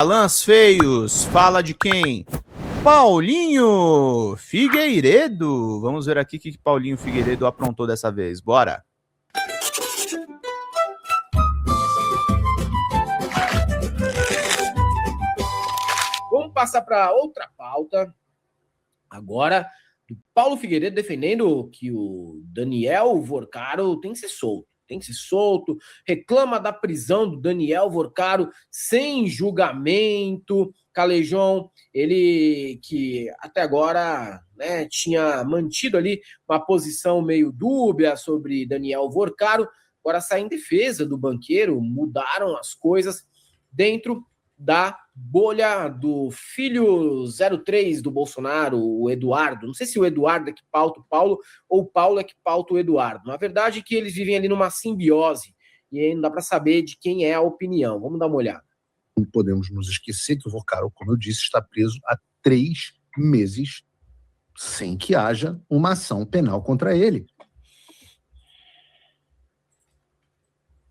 Galãs feios, fala de quem? Paulinho Figueiredo. Vamos ver aqui o que Paulinho Figueiredo aprontou dessa vez. Bora! Vamos passar para outra pauta. Agora, do Paulo Figueiredo defendendo que o Daniel Vorcaro tem que ser solto. Tem que ser solto, reclama da prisão do Daniel Vorcaro sem julgamento. Calejão, ele que até agora, né, tinha mantido ali uma posição meio dúbia sobre Daniel Vorcaro, agora sai em defesa do banqueiro, mudaram as coisas dentro da bolha do filho 03 do Bolsonaro, o Eduardo. Não sei se o Eduardo é que pauta o Paulo ou o Paulo é que pauta o Eduardo. Na verdade, que eles vivem ali numa simbiose e aí não dá para saber de quem é a opinião. Vamos dar uma olhada. Não podemos nos esquecer que o Vorcaro, como eu disse, está preso há 3 meses sem que haja uma ação penal contra ele.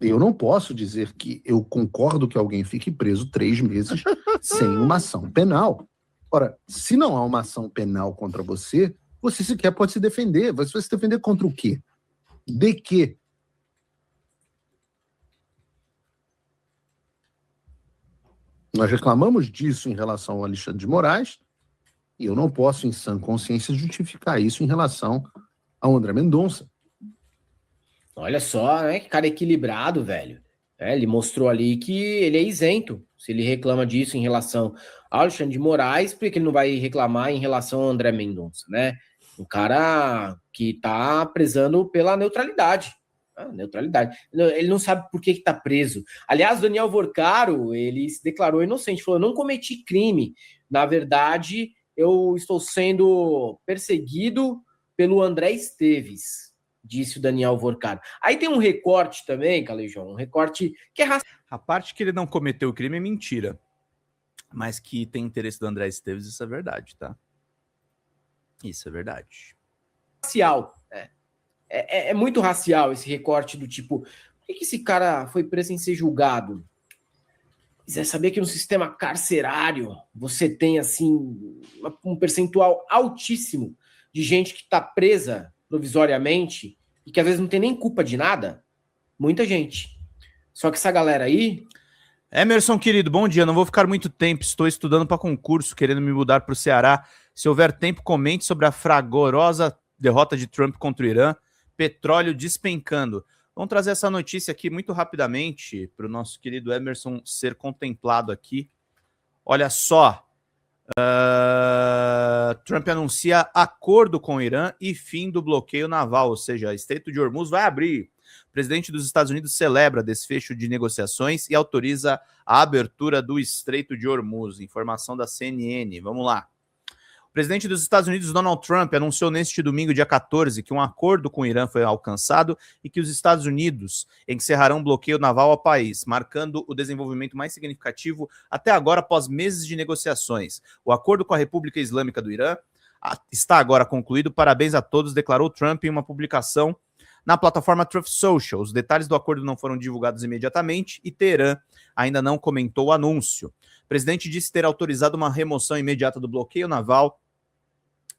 Eu não posso dizer que eu concordo que alguém fique preso 3 meses sem uma ação penal. Ora, se não há uma ação penal contra você, você sequer pode se defender. Você vai se defender contra o quê? De quê? Nós reclamamos disso em relação ao Alexandre de Moraes e eu não posso, em sã consciência, justificar isso em relação ao André Mendonça. Olha só, né? Que cara equilibrado, velho. Ele mostrou ali que ele é isento. Se ele reclama disso em relação ao Alexandre de Moraes, por que ele não vai reclamar em relação ao André Mendonça, né? Um cara que tá prezando pela neutralidade. Neutralidade. Ele não sabe por que tá preso. Aliás, Daniel Vorcaro, ele se declarou inocente. Falou, eu não cometi crime. Na verdade, eu estou sendo perseguido pelo André Esteves, disse o Daniel Vorcaro. Aí tem um recorte também, Calejão, um recorte que é racial. A parte que ele não cometeu o crime é mentira. Mas que tem interesse do André Esteves, isso é verdade, tá? Isso é verdade. Racial, né? É muito racial esse recorte do tipo, por que esse cara foi preso sem ser julgado? Quiser saber que no sistema carcerário você tem, assim, um percentual altíssimo de gente que está presa provisoriamente e que às vezes não tem nem culpa de nada? Muita gente. Só que essa galera aí... Emerson, querido, bom dia. Não vou ficar muito tempo. Estou estudando para concurso, querendo me mudar para o Ceará. Se houver tempo, comente sobre a fragorosa derrota de Trump contra o Irã. Petróleo despencando. Vamos trazer essa notícia aqui muito rapidamente para o nosso querido Emerson ser contemplado aqui. Olha só. Trump anuncia acordo com o Irã e fim do bloqueio naval, ou seja, o Estreito de Hormuz vai abrir. O presidente dos Estados Unidos celebra desfecho de negociações e autoriza a abertura do Estreito de Hormuz. Informação da CNN. Vamos lá. O presidente dos Estados Unidos, Donald Trump, anunciou neste domingo, dia 14, que um acordo com o Irã foi alcançado e que os Estados Unidos encerrarão bloqueio naval ao país, marcando o desenvolvimento mais significativo até agora após meses de negociações. O acordo com a República Islâmica do Irã está agora concluído. Parabéns a todos, declarou Trump em uma publicação na plataforma Truth Social. Os detalhes do acordo não foram divulgados imediatamente e Teherã ainda não comentou o anúncio. O presidente disse ter autorizado uma remoção imediata do bloqueio naval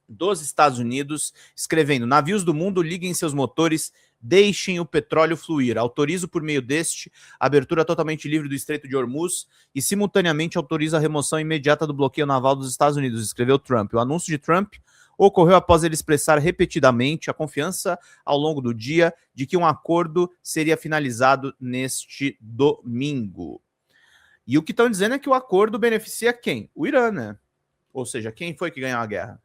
dos Estados Unidos, escrevendo: navios do mundo, liguem seus motores, deixem o petróleo fluir. Autorizo por meio deste a abertura totalmente livre do Estreito de Hormuz e simultaneamente autoriza a remoção imediata do bloqueio naval dos Estados Unidos, escreveu Trump. O anúncio de Trump ocorreu após ele expressar repetidamente a confiança ao longo do dia de que um acordo seria finalizado neste domingo. E o que estão dizendo é que o acordo beneficia quem? O Irã, né? Ou seja, quem foi que ganhou a guerra?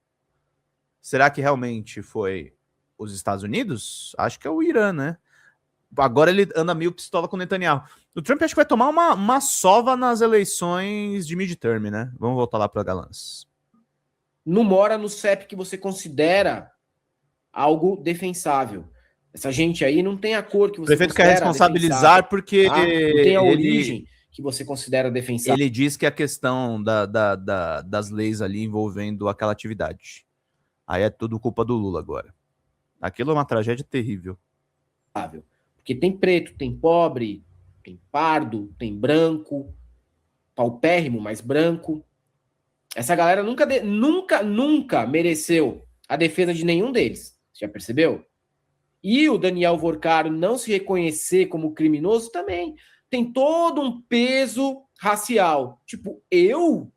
Será que realmente foi os Estados Unidos? Acho que é o Irã, né? Agora ele anda meio pistola com o Netanyahu. O Trump acho que vai tomar uma sova nas eleições de midterm, né? Vamos voltar lá para Galãs. Não mora no CEP que você considera algo defensável. Essa gente aí não tem a cor que você considera. O prefeito quer responsabilizar porque não tem a origem que você considera defensável. Ele diz que a questão das leis ali envolvendo aquela atividade. Aí é tudo culpa do Lula agora. Aquilo é uma tragédia terrível. Porque tem preto, tem pobre, tem pardo, tem branco. paupérrimo, mais branco. Essa galera nunca mereceu a defesa de nenhum deles. Já percebeu? E o Daniel Vorcaro não se reconhecer como criminoso também tem todo um peso racial. Tipo, eu,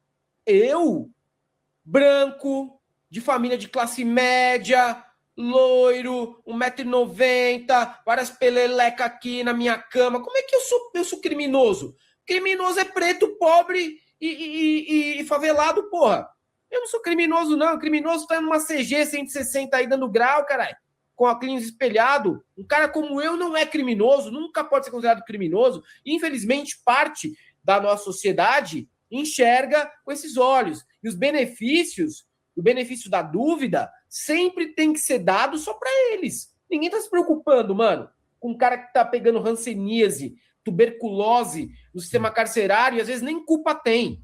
branco, de família de classe média, loiro, 1,90 m, várias perelecas aqui na minha cama. Como é que eu sou criminoso? Criminoso é preto, pobre e favelado, porra. Eu não sou criminoso, não. O criminoso tá numa CG 160 aí dando grau, caralho, com a clínica espelhado. Um cara como eu não é criminoso, nunca pode ser considerado criminoso. Infelizmente, parte da nossa sociedade enxerga com esses olhos. E os benefícios, o benefício da dúvida, sempre tem que ser dado só para eles. Ninguém tá se preocupando, mano, com um cara que tá pegando hanseníase, tuberculose no sistema carcerário e às vezes nem culpa tem.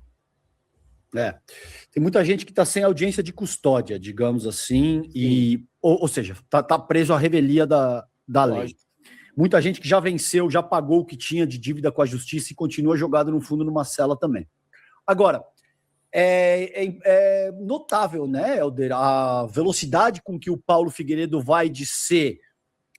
Tem muita gente que está sem audiência de custódia, digamos assim, e, ou seja, tá preso à revelia da lei. Muita gente que já venceu, já pagou o que tinha de dívida com a justiça e continua jogado no fundo numa cela também. Agora, é notável, né, Helder, a velocidade com que o Paulo Figueiredo vai de ser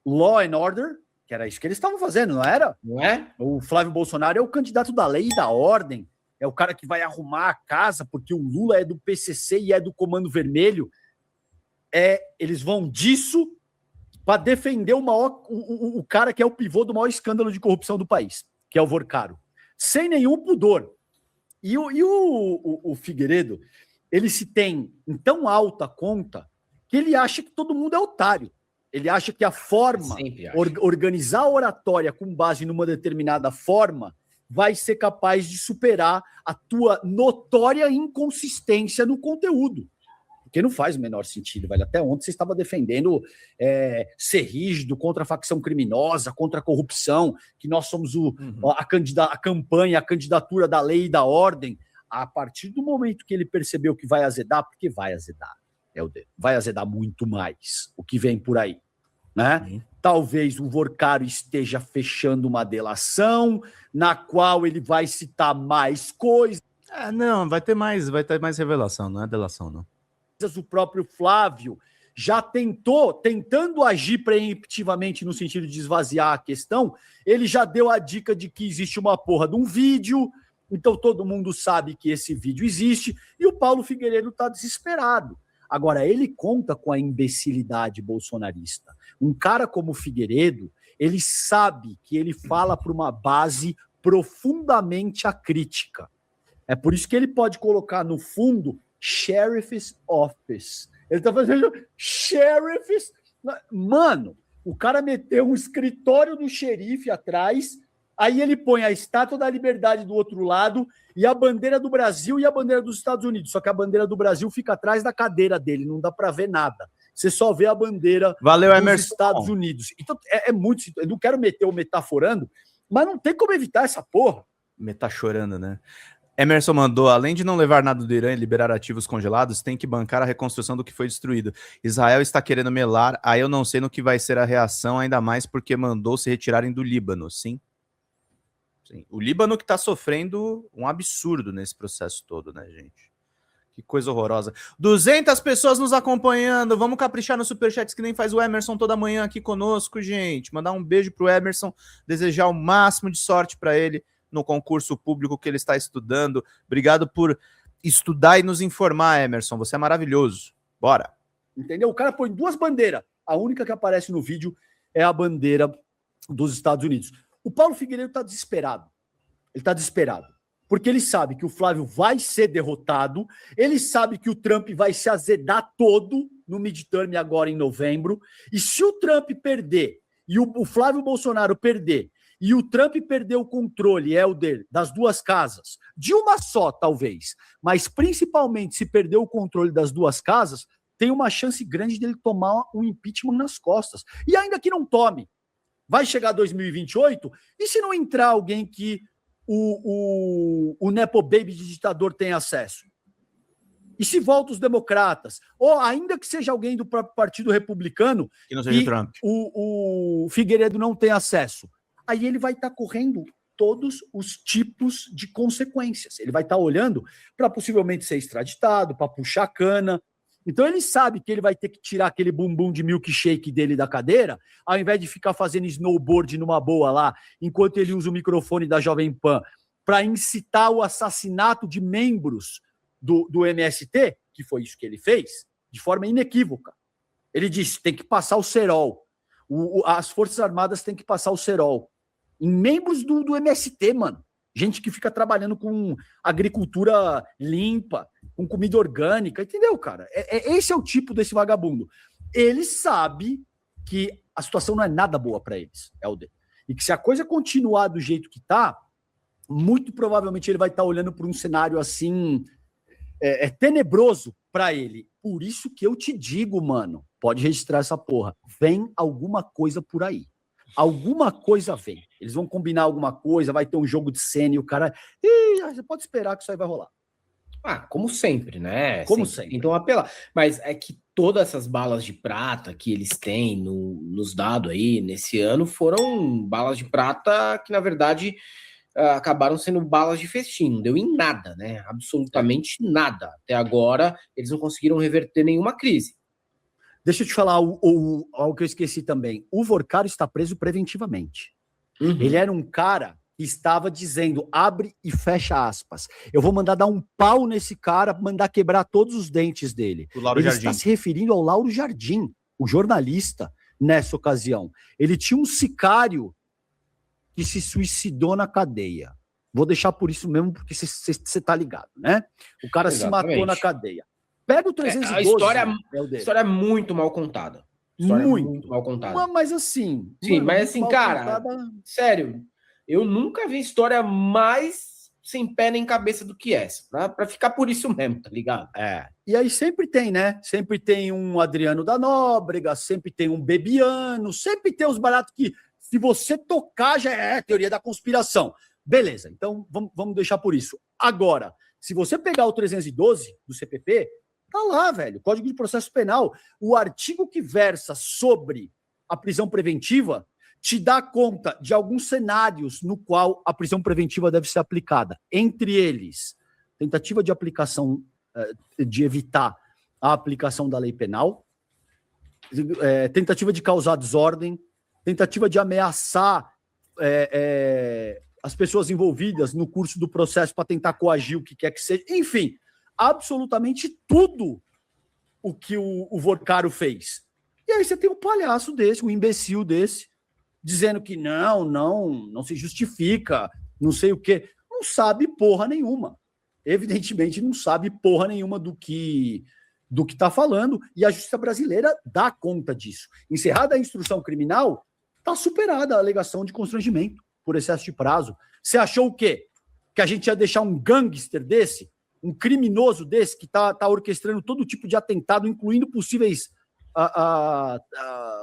law and order, que era isso que eles estavam fazendo, não era? Não é? O Flávio Bolsonaro é o candidato da lei e da ordem, é o cara que vai arrumar a casa, porque o Lula é do PCC e é do Comando Vermelho. Eles vão disso para defender o cara que é o pivô do maior escândalo de corrupção do país, que é o Vorcaro. Sem nenhum pudor. E o Figueiredo, ele se tem em tão alta conta que ele acha que todo mundo é otário. Ele acha que a forma, organizar a oratória com base numa determinada forma, vai ser capaz de superar a tua notória inconsistência no conteúdo. Porque não faz o menor sentido, velho. Até ontem você estava defendendo ser rígido contra a facção criminosa, contra a corrupção, que nós somos a campanha, a candidatura da lei e da ordem. A partir do momento que ele percebeu que vai azedar, porque vai azedar, Helder, vai azedar muito mais o que vem por aí, né? Talvez o Vorcaro esteja fechando uma delação na qual ele vai citar mais coisas. Não, vai ter mais revelação, não é delação, não. O próprio Flávio já tentando agir preemptivamente no sentido de esvaziar a questão, ele já deu a dica de que existe uma porra de um vídeo, então todo mundo sabe que esse vídeo existe, e o Paulo Figueiredo está desesperado. Agora, ele conta com a imbecilidade bolsonarista. Um cara como o Figueiredo, ele sabe que ele fala para uma base profundamente acrítica. É por isso que ele pode colocar no fundo Sheriff's Office. Ele tá fazendo Sheriff's... Mano, o cara meteu um escritório do xerife atrás, aí ele põe a Estátua da Liberdade do outro lado e a bandeira do Brasil e a bandeira dos Estados Unidos. Só que a bandeira do Brasil fica atrás da cadeira dele, não dá para ver nada. Você só vê a bandeira dos Estados Unidos. Então, é muito... Eu não quero meter o metaforando, mas não tem como evitar essa porra. Chorando, né? Emerson mandou, além de não levar nada do Irã e liberar ativos congelados, tem que bancar a reconstrução do que foi destruído. Israel está querendo melar, aí eu não sei no que vai ser a reação, ainda mais porque mandou se retirarem do Líbano, sim? Sim. O Líbano que está sofrendo um absurdo nesse processo todo, né, gente? Que coisa horrorosa. 200 pessoas nos acompanhando, vamos caprichar no Superchats que nem faz o Emerson toda manhã aqui conosco, gente. Mandar um beijo pro Emerson, desejar o máximo de sorte para ele no concurso público que ele está estudando. Obrigado por estudar e nos informar, Emerson. Você é maravilhoso. Bora. Entendeu? O cara põe duas bandeiras. A única que aparece no vídeo é a bandeira dos Estados Unidos. O Paulo Figueiredo está desesperado. Ele está desesperado. Porque ele sabe que o Flávio vai ser derrotado, ele sabe que o Trump vai se azedar todo no midterm agora em novembro, e se o Trump perder e o Flávio Bolsonaro perder, e o Trump perdeu o controle, Helder, das duas casas, de uma só, talvez, mas principalmente se perder o controle das duas casas, tem uma chance grande dele tomar um impeachment nas costas. E ainda que não tome, vai chegar 2028, e se não entrar alguém que o Nepo Baby de ditador tem acesso? E se volta os democratas? Ou ainda que seja alguém do próprio Partido Republicano, que não seja Trump, o Figueiredo não tem acesso? Aí ele vai estar correndo todos os tipos de consequências. Ele vai estar olhando para possivelmente ser extraditado, para puxar cana. Então ele sabe que ele vai ter que tirar aquele bumbum de milkshake dele da cadeira, ao invés de ficar fazendo snowboard numa boa lá, enquanto ele usa o microfone da Jovem Pan para incitar o assassinato de membros do MST, que foi isso que ele fez, de forma inequívoca. Ele disse, tem que passar o cerol. As Forças Armadas têm que passar o cerol. Em membros do MST, mano. Gente que fica trabalhando com agricultura limpa, com comida orgânica, entendeu, cara? Esse é o tipo desse vagabundo. Ele sabe que a situação não é nada boa para eles, Helder. E que se a coisa continuar do jeito que tá, muito provavelmente ele vai estar olhando para um cenário assim, tenebroso para ele. Por isso que eu te digo, mano, pode registrar essa porra. Vem alguma coisa por aí. Alguma coisa vem. Eles vão combinar alguma coisa, vai ter um jogo de cena e o cara... você pode esperar que isso aí vai rolar. Como sempre, né? Como sempre. Então apelar. Mas é que todas essas balas de prata que eles têm nos dados aí nesse ano foram balas de prata que, na verdade, acabaram sendo balas de festim. Não deu em nada, né? Absolutamente nada. Até agora, eles não conseguiram reverter nenhuma crise. Deixa eu te falar algo que eu esqueci também. O Vorcaro está preso preventivamente. Uhum. Ele era um cara que estava dizendo, abre e fecha aspas. Eu vou mandar dar um pau nesse cara, mandar quebrar todos os dentes dele. Ele está se referindo ao Lauro Jardim, o jornalista, nessa ocasião. Ele tinha um sicário que se suicidou na cadeia. Vou deixar por isso mesmo, porque você tá ligado, né? O cara Exatamente. se matou na cadeia. Pega o 312. A história é muito mal contada. Muito mal contada. Mas assim... Sim, mano, mas assim, cara, contada... sério, eu nunca vi história mais sem pé nem cabeça do que essa. Pra ficar por isso mesmo, tá ligado? E aí sempre tem, né? Sempre tem um Adriano da Nóbrega, sempre tem um Bebiano, sempre tem os baratos que, se você tocar, já é teoria da conspiração. Beleza, então vamos deixar por isso. Agora, se você pegar o 312 do CPP, tá lá, velho, Código de Processo Penal, o artigo que versa sobre a prisão preventiva te dá conta de alguns cenários no qual a prisão preventiva deve ser aplicada. Entre eles, tentativa de aplicação, de evitar a aplicação da lei penal, tentativa de causar desordem, tentativa de ameaçar as pessoas envolvidas no curso do processo para tentar coagir o que quer que seja. Enfim, absolutamente tudo o que o Vorcaro fez. E aí você tem um palhaço desse, um imbecil desse, dizendo que não se justifica, não sei o quê. Não sabe porra nenhuma. Evidentemente não sabe porra nenhuma do que está falando, e a justiça brasileira dá conta disso. Encerrada a instrução criminal, está superada a alegação de constrangimento por excesso de prazo. Você achou o quê? Que a gente ia deixar um gangster desse, um criminoso desse, que está orquestrando todo tipo de atentado, incluindo possíveis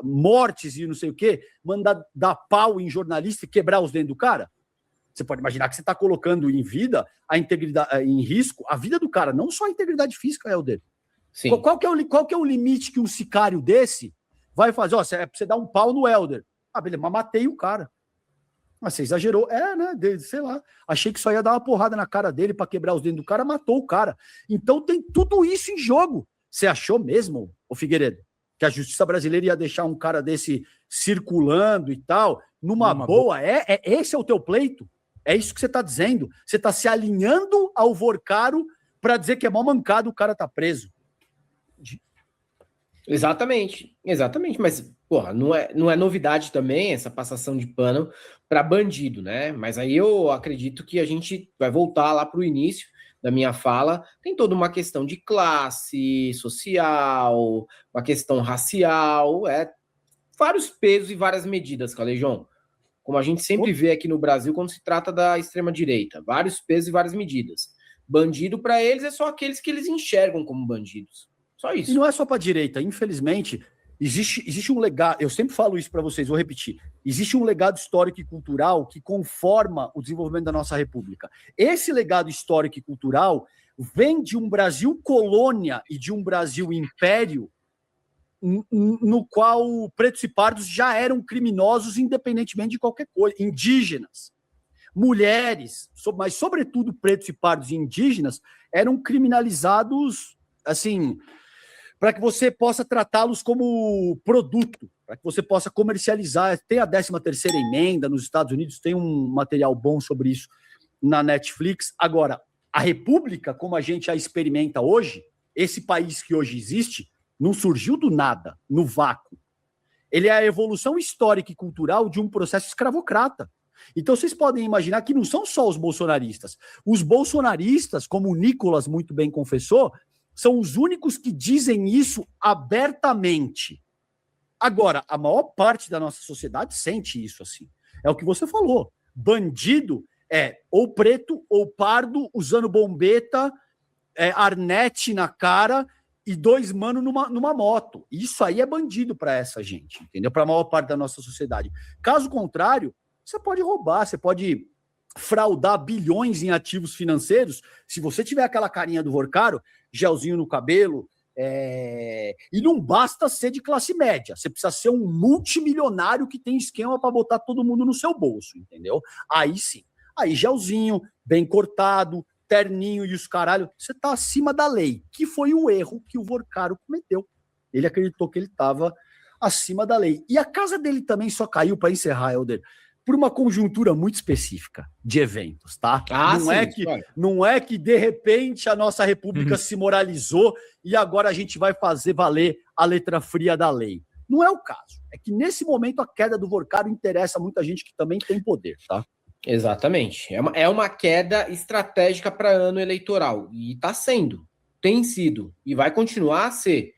mortes e não sei o quê, mandar dar pau em jornalista e quebrar os dentes do cara? Você pode imaginar que você está colocando em vida a integridade, em risco a vida do cara, não só a integridade física, Helder. Sim. Qual que é o limite que um sicário desse vai fazer? Você dá um pau no Helder. Beleza, mas matei o cara. Mas você exagerou. Né? Sei lá. Achei que só ia dar uma porrada na cara dele para quebrar os dentes do cara, matou o cara. Então tem tudo isso em jogo. Você achou mesmo, ô Figueiredo, que a justiça brasileira ia deixar um cara desse circulando e tal, numa boa? Esse é o teu pleito? É isso que você está dizendo? Você está se alinhando ao Vorcaro para dizer que é mal mancado o cara tá preso. Exatamente. Mas, porra, não é novidade também essa passação de pano para bandido, né? Mas aí eu acredito que a gente vai voltar lá para o início da minha fala. Tem toda uma questão de classe social, uma questão racial, vários pesos e várias medidas, Calejão. Como a gente sempre vê aqui no Brasil quando se trata da extrema-direita. Vários pesos e várias medidas. Bandido, para eles, é só aqueles que eles enxergam como bandidos. Só isso. E não é só para a direita. Infelizmente, existe um legado... Eu sempre falo isso para vocês, vou repetir. Existe um legado histórico e cultural que conforma o desenvolvimento da nossa república. Esse legado histórico e cultural vem de um Brasil colônia e de um Brasil império no qual pretos e pardos já eram criminosos independentemente de qualquer coisa, indígenas. Mulheres, mas sobretudo pretos e pardos e indígenas, eram criminalizados, assim, para que você possa tratá-los como produto, para que você possa comercializar. Tem a 13ª emenda nos Estados Unidos, tem um material bom sobre isso na Netflix. Agora, a República, como a gente a experimenta hoje, esse país que hoje existe, não surgiu do nada, no vácuo. Ele é a evolução histórica e cultural de um processo escravocrata. Então, vocês podem imaginar que não são só os bolsonaristas. Os bolsonaristas, como o Nicolas muito bem confessou, são os únicos que dizem isso abertamente. Agora, a maior parte da nossa sociedade sente isso assim. É o que você falou. Bandido é ou preto ou pardo usando bombeta, arnete na cara e 2 manos numa moto. Isso aí é bandido para essa gente, entendeu? Para a maior parte da nossa sociedade. Caso contrário, você pode roubar, você pode fraudar bilhões em ativos financeiros. Se você tiver aquela carinha do Vorcaro, gelzinho no cabelo, e não basta ser de classe média, você precisa ser um multimilionário que tem esquema para botar todo mundo no seu bolso, entendeu? Aí sim, aí gelzinho, bem cortado, terninho e os caralho, você tá acima da lei, que foi o erro que o Vorcaro cometeu. Ele acreditou que ele estava acima da lei. E a casa dele também só caiu, para encerrar, Helder, por uma conjuntura muito específica de eventos, tá? Não é que de repente a nossa república se moralizou e agora a gente vai fazer valer a letra fria da lei. Não é o caso. É que nesse momento a queda do Vorcaro interessa muita gente que também tem poder, tá? Exatamente. É uma queda estratégica para ano eleitoral. E está sendo, tem sido, e vai continuar a ser.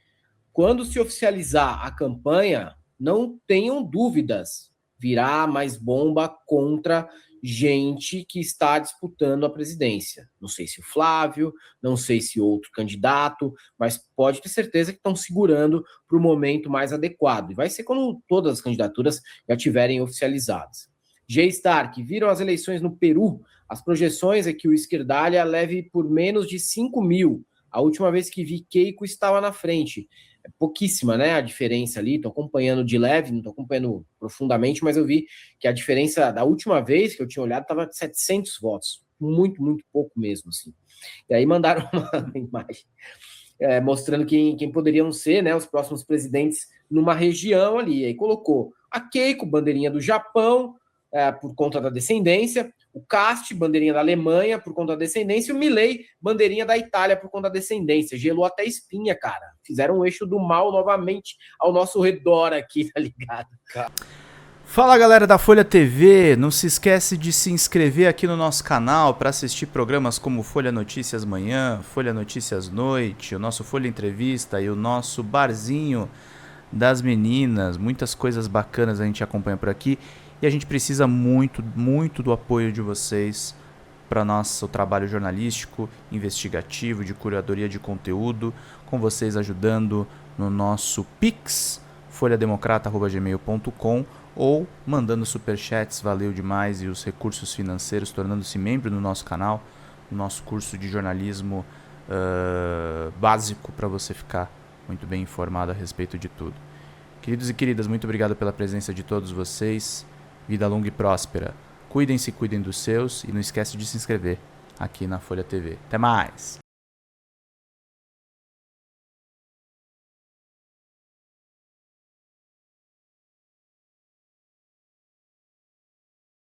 Quando se oficializar a campanha, não tenham dúvidas, virá mais bomba contra gente que está disputando a presidência. Não sei se o Flávio, não sei se outro candidato, mas pode ter certeza que estão segurando para o momento mais adequado. E vai ser quando todas as candidaturas já estiverem oficializadas. G. Stark, viram as eleições no Peru? As projeções é que o Esquerdalha leve por menos de 5 mil. A última vez que vi, Keiko estava na frente. É pouquíssima, né, a diferença ali. Estou acompanhando de leve, não estou acompanhando profundamente, mas eu vi que a diferença da última vez que eu tinha olhado estava de 700 votos. Muito, muito pouco mesmo, assim. E aí mandaram uma imagem mostrando quem poderiam ser, né, os próximos presidentes numa região ali. E aí colocou a Keiko, bandeirinha do Japão, por conta da descendência, o Cast, bandeirinha da Alemanha, por conta da descendência, e o Milei, bandeirinha da Itália, por conta da descendência. Gelou até espinha, cara. Fizeram um eixo do mal novamente ao nosso redor aqui, tá ligado? Fala, galera da Folha TV, não se esquece de se inscrever aqui no nosso canal para assistir programas como Folha Notícias Manhã, Folha Notícias Noite, o nosso Folha Entrevista e o nosso Barzinho das Meninas. Muitas coisas bacanas a gente acompanha por aqui. E a gente precisa muito, muito do apoio de vocês para nosso trabalho jornalístico, investigativo, de curadoria de conteúdo, com vocês ajudando no nosso Pix, folhademocrata@gmail.com, ou mandando superchats, valeu demais, e os recursos financeiros, tornando-se membro do nosso canal, no nosso curso de jornalismo básico, para você ficar muito bem informado a respeito de tudo. Queridos e queridas, muito obrigado pela presença de todos vocês. Vida longa e próspera. Cuidem-se, cuidem dos seus e não esquece de se inscrever aqui na Folha TV. Até mais!